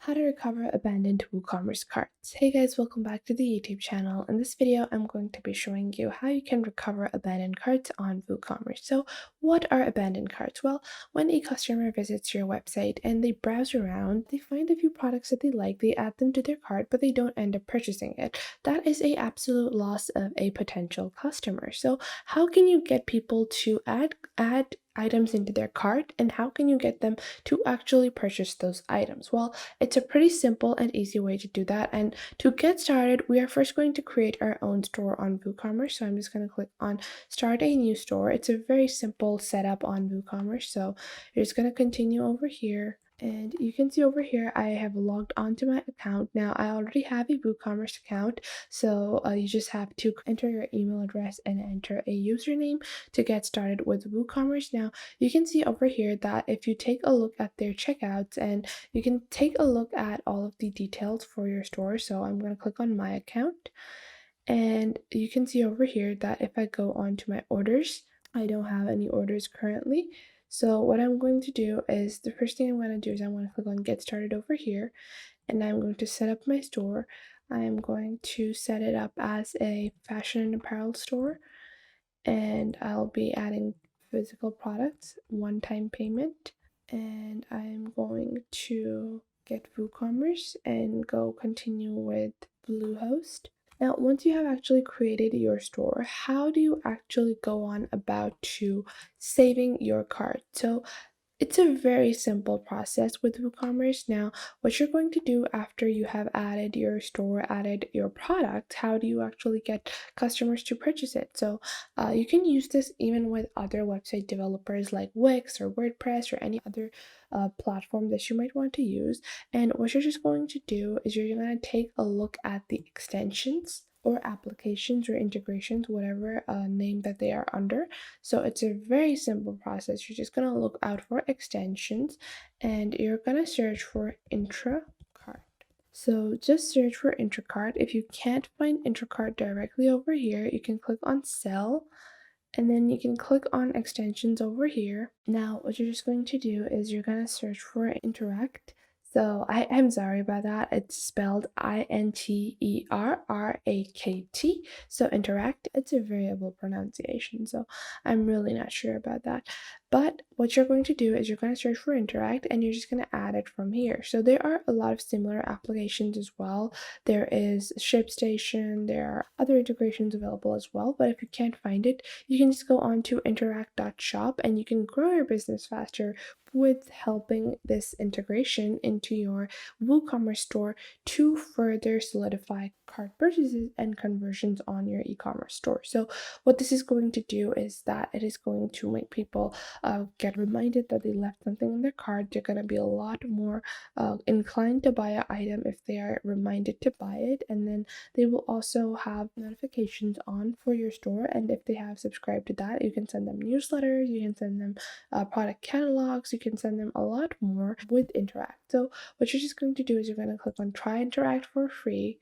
How to recover abandoned WooCommerce carts. Hey guys, welcome back to the YouTube channel. In this video, I'm going to be showing you how you can recover abandoned carts on WooCommerce. So what are abandoned carts? Well, when a customer visits your website and they browse around, they find a few products that they like, they add them to their cart, but they don't end up purchasing it. That is a absolute loss of a potential customer. So how can you get people to add items into their cart, and how can you get them to actually purchase those items? Well, it's a pretty simple and easy way to do that. And to get started, we are first going to create our own store on WooCommerce. So I'm just going to click on Start a New Store. It's a very simple setup on WooCommerce. So you're just going to continue over here. And you can see over here, I have logged onto my account. Now, I already have a WooCommerce account, so you just have to enter your email address and enter a username to get started with WooCommerce. Now, you can see over here that if you take a look at their checkouts, and you can take a look at all of the details for your store. So I'm going to click on my account, and you can see over here that if I go on to my orders, I don't have any orders currently. So what I'm going to do is, the first thing I'm going to do is I'm going to click on Get Started over here, and I'm going to set up my store. I'm going to set it up as a fashion and apparel store, and I'll be adding physical products, one-time payment, and I'm going to get WooCommerce and go continue with Bluehost. Now, once you have actually created your store, how do you actually go on about to saving your cart? So it's a very simple process with WooCommerce. Now, what you're going to do after you have added your store, added your product, how do you actually get customers to purchase it? So you can use this even with other website developers like Wix or WordPress or any other platform that you might want to use. And what you're just going to do is you're going to take a look at the extensions or applications or integrations, whatever name that they are under. So it's a very simple process. You're just going to look out for extensions, and you're going to search for Intracart. So just search for Intracart. If you can't find Intracart directly over here, you can click on Sell, and then you can click on extensions over here. Now, what you're just going to do is you're going to search for Interact. So I'm sorry about that. It's spelled Interrrakt. So Interact, it's a variable pronunciation. So I'm really not sure about that. But what you're going to do is you're going to search for Interact, and you're just going to add it from here. So there are a lot of similar applications as well. There is ShipStation, there are other integrations available as well. But if you can't find it, you can just go on to interact.shop, and you can grow your business faster with helping this integration into your WooCommerce store to further solidify cart purchases and conversions on your e-commerce store. So what this is going to do is that it is going to make people get reminded that they left something in their cart. They're going to be a lot more inclined to buy an item if they are reminded to buy it, and then they will also have notifications on for your store. And if they have subscribed to that, you can send them newsletters, you can send them product catalogs, you can send them a lot more with Interact. So what you're just going to do is you're going to click on Try Interact for free,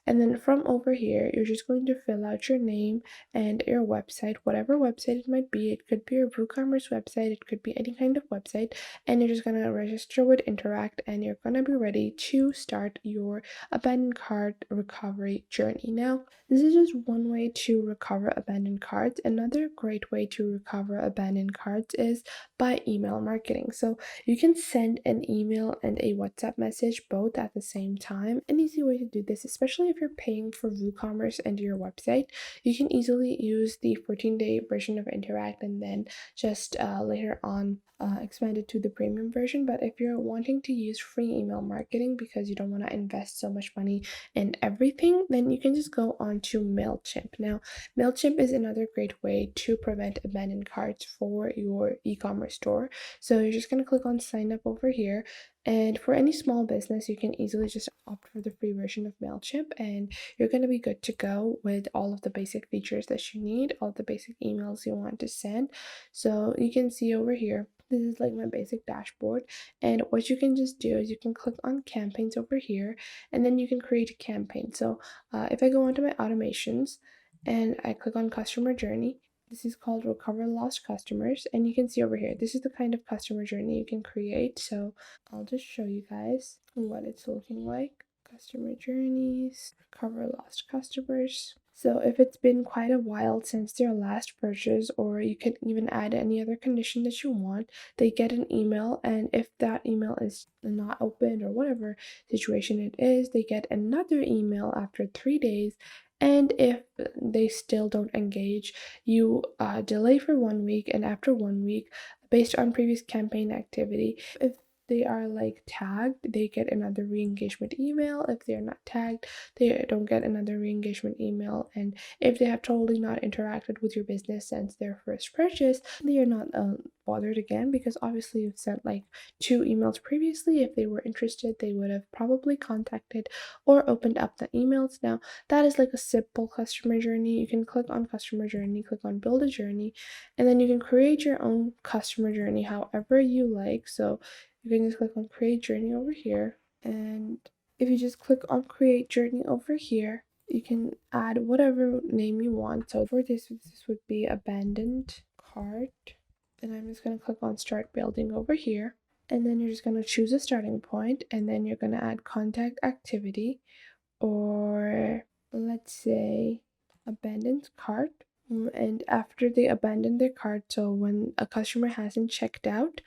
and then from over here, you're just going to fill out your name and your website, whatever website it might be. It could be your WooCommerce website, it could be any kind of website, and you're just going to register with Interact, and you're going to be ready to start your abandoned cart recovery journey. Now, this is just one way to recover abandoned carts. Another great way to recover abandoned carts is by email marketing. So you can send an email and a WhatsApp message both at the same time. An easy way to do this, especially if you're paying for WooCommerce and your website, you can easily use the 14-day version of Interact, and then just later on expand it to the premium version. But if you're wanting to use free email marketing because you don't want to invest so much money in everything, then you can just go on to Mailchimp. Now, Mailchimp is another great way to prevent abandoned carts for your e-commerce store. So you're just going to click on sign up over here. And for any small business, you can easily just opt for the free version of Mailchimp, and you're going to be good to go with all of the basic features that you need, all the basic emails you want to send. So you can see over here, this is like my basic dashboard, and what you can just do is you can click on campaigns over here, and then you can create a campaign. So if I go onto my automations and I click on customer journey, This is called Recover Lost Customers, and you can see over here, this is the kind of customer journey you can create. So I'll just show you guys what it's looking like. Customer journeys, recover lost customers. So if it's been quite a while since their last purchase, or you can even add any other condition that you want, they get an email, and if that email is not opened or whatever situation it is, they get another email after 3 days. And if they still don't engage, you delay for 1 week, and after 1 week, based on previous campaign activity, if they are like tagged, they get another re-engagement email. If they're not tagged, they don't get another re-engagement email. And if they have totally not interacted with your business since their first purchase, they are not bothered again, because obviously you've sent like 2 emails previously. If they were interested, they would have probably contacted or opened up the emails. Now that is like a simple customer journey. You can click on customer journey, click on build a journey, and then you can create your own customer journey however you like. So you can just click on create journey over here, and if you just click on create journey over here, you can add whatever name you want. So for this would be abandoned cart, and I'm just going to click on start building over here, and then you're just going to choose a starting point, and then you're going to add contact activity, or let's say abandoned cart. And after they abandon their cart, so when a customer hasn't checked out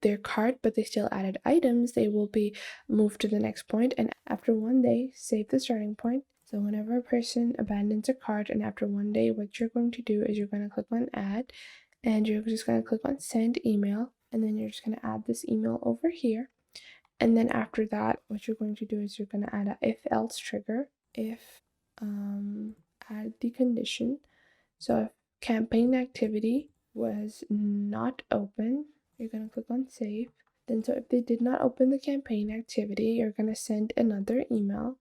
their cart but they still added items, they will be moved to the next point. And after 1 day, save the starting point. So whenever a person abandons a cart and after 1 day, what you're going to do is you're going to click on add, and you're just going to click on send email, and then you're just going to add this email over here. And then after that, what you're going to do is you're going to add a if else trigger. If add the condition. So if campaign activity was not open, you're going to click on save. Then so if they did not open the campaign activity, you're going to send another email.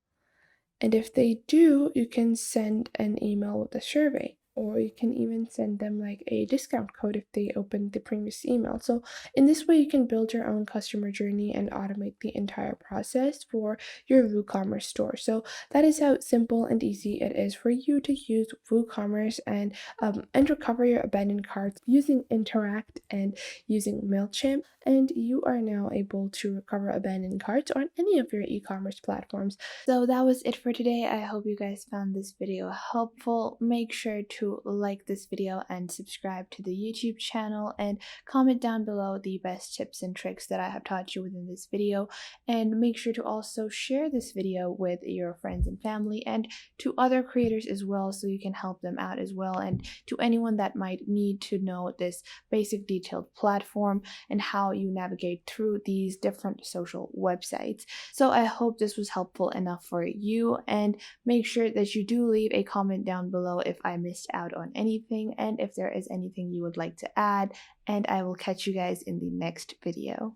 And if they do, you can send an email with a survey, or you can even send them like a discount code if they opened the previous email. So in this way, you can build your own customer journey and automate the entire process for your WooCommerce store. So that is how simple and easy it is for you to use WooCommerce and recover your abandoned carts using Interact and using Mailchimp. And you are now able to recover abandoned carts on any of your e-commerce platforms. So that was it for today. I hope you guys found this video helpful. Make sure to like this video and subscribe to the YouTube channel, and comment down below the best tips and tricks that I have taught you within this video. And make sure to also share this video with your friends and family and to other creators as well, so you can help them out as well, and to anyone that might need to know this basic detailed platform and how you navigate through these different social websites. So I hope this was helpful enough for you, and make sure that you do leave a comment down below if I missed out on anything and if there is anything you would like to add, and I will catch you guys in the next video.